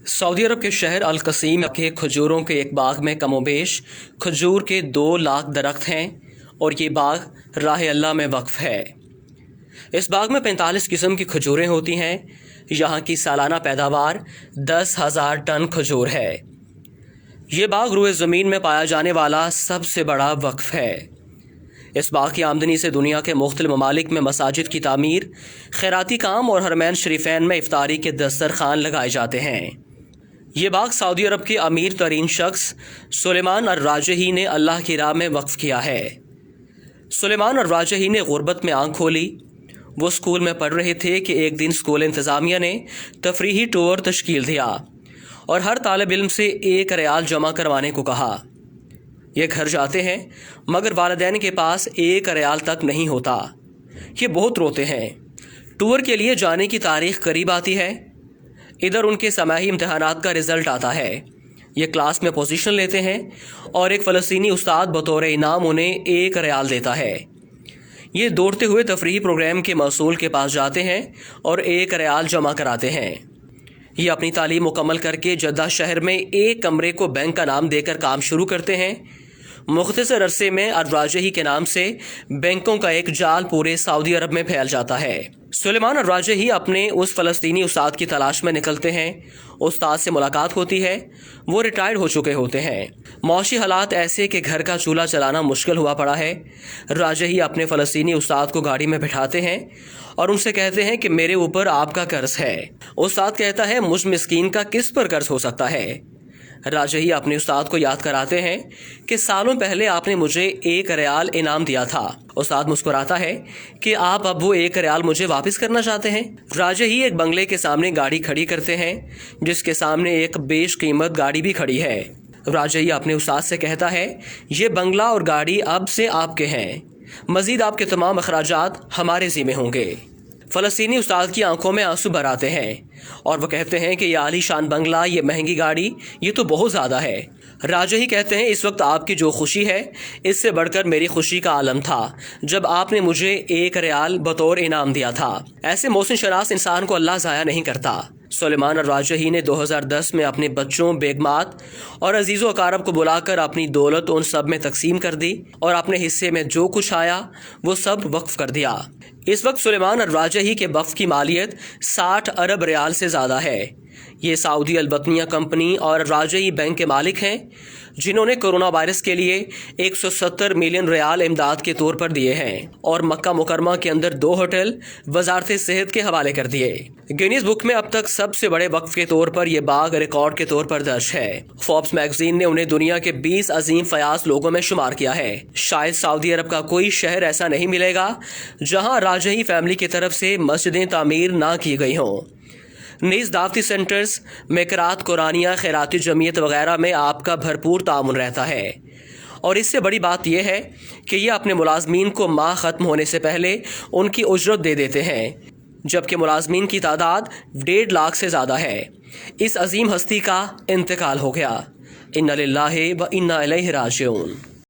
Saudi अरब के शहर अल-कसीम के खजूरों के एक बाग में कमोबेश खजूर के 2 लाख दरख्त हैं और ये बाग राह अल्लाह में वक्फ है। इस बाग में 45 किस्म की खजूरें होती हैं। यहाँ की सालाना पैदावार 10,000 टन खजूर है। ये बाग रुए ज़मीन में पाया जाने वाला सबसे बड़ा वक्फ है। इस बाग की आमदनी से दुनिया के मुख्तलिफ ममालिक में मसाजिद की तामीर, खैराती काम और हरमैन शरीफैन में इफ्तारी के दस्तरखान लगाए जाते हैं। ये बाग सऊदी अरब के अमीर तरीन शख्स सुलेमान अर-राजही ने अल्लाह की राह में वक्फ किया है। सुलेमान अर-राजही ने गुर्बत में आंख खोली। वो स्कूल में पढ़ रहे थे कि एक दिन स्कूल इंतज़ामिया ने तफरीही टूर तश्कील दिया और हर तालिब इल्म से 1 रियाल जमा करवाने को कहा। ये घर जाते हैं मगर वालिदैन के पास 1 रियाल तक नहीं होता। ये बहुत रोते हैं। टूर के लिए जाने की तारीख करीब आती है। इधर उनके समाही इम्तिहानात का रिज़ल्ट आता है। ये क्लास में पोजीशन लेते हैं और एक फ़लस्तीनी उस्ताद बतौर इनाम उन्हें 1 रियाल देता है। ये दौड़ते हुए तफरीही प्रोग्राम के मसूल के पास जाते हैं और 1 रियाल जमा कराते हैं। ये अपनी तालीम मुकम्मल करके जद्दा शहर में एक कमरे को बैंक का नाम देकर काम शुरू करते हैं। मुख्तसर अरसे में अर-राजही के नाम से बैंकों का एक जाल पूरे सऊदी अरब में फैल जाता है। सुलेमान अर-राजही अपने उस फ़लस्तीनी उस्ताद की तलाश में निकलते हैं। उस्ताद से मुलाकात होती है। वो रिटायर्ड हो चुके होते हैं। मौशी हालात ऐसे कि घर का चूल्हा चलाना मुश्किल हुआ पड़ा है। राजही अपने फ़लस्तीनी उस्ताद को गाड़ी में बिठाते हैं और उनसे कहते हैं कि मेरे ऊपर आपका कर्ज है। उस्ताद कहता है, मुझ मिस्कीन का किस पर कर्ज हो सकता है। राजही अपने उस्ताद को याद कराते हैं कि सालों पहले आपने मुझे 1 रियाल इनाम दिया था। उस्ताद मुस्कुराता है कि आप अब वो 1 रियाल मुझे वापस करना चाहते हैं। राजही एक बंगले के सामने गाड़ी खड़ी करते हैं जिसके सामने एक बेशकीमत गाड़ी भी खड़ी है। राजही अपने उस्ताद से कहता है, ये बंगला और गाड़ी अब से आपके हैं। मजीद आपके तमाम अखराजात हमारे ज़िम्मे होंगे। फ़लस्तीनी उस्ताद की आंखों में आंसू भर आते हैं और वो कहते हैं कि ये आलीशान बंगला, ये महंगी गाड़ी, ये तो बहुत ज़्यादा है। राजही कहते हैं, इस वक्त आपकी जो खुशी है इससे बढ़कर मेरी खुशी का आलम था जब आपने मुझे 1 रियाल बतौर इनाम दिया था। ऐसे मोहसिन शनास इंसान को अल्लाह ज़ाया नहीं करता। सुलेमान अर-राजही ने 2010 में अपने बच्चों, बेगमात और अजीज़ो अकारब को बुलाकर अपनी दौलत उन सब में तकसीम कर दी और अपने हिस्से में जो कुछ आया वो सब वक्फ कर दिया। इस वक्त सुलेमान अर-राजही के वक्फ की मालियत 60 अरब रियाल से ज़्यादा है। ये सऊदी अल-बतनिया कंपनी और राजही बैंक के मालिक हैं जिन्होंने कोरोना वायरस के लिए 170 मिलियन रियाल इमदाद के तौर पर दिए हैं और मक्का मुकरमा के अंदर 2 होटल वजारत सेहत के हवाले कर दिए। गिनीज बुक में अब तक सबसे बड़े वक्फ के तौर पर यह बाग रिकॉर्ड के तौर पर दर्ज है। फोर्ब्स मैगजीन ने उन्हें दुनिया के 20 अजीम फयाज लोगों में शुमार किया है। शायद सऊदी अरब का कोई शहर ऐसा नहीं मिलेगा जहाँ राजही फैमिली की तरफ से मस्जिदें तामीर ना की गई हों। नीज़ दावती सेंटर्स, मेकरात, कुरानिया, खैराती जमीयत वगैरह में आपका भरपूर ताउन रहता है। और इससे बड़ी बात यह है कि ये अपने मुलाजमीन को माह ख़त्म होने से पहले उनकी उजरत दे देते हैं, जबकि मुलाजमीन की तादाद 1.5 लाख से ज़्यादा है। इस अजीम हस्ती का इंतकाल हो गया। इन्ना लिल्लाहि व इन्ना इलैहि राजिऊन।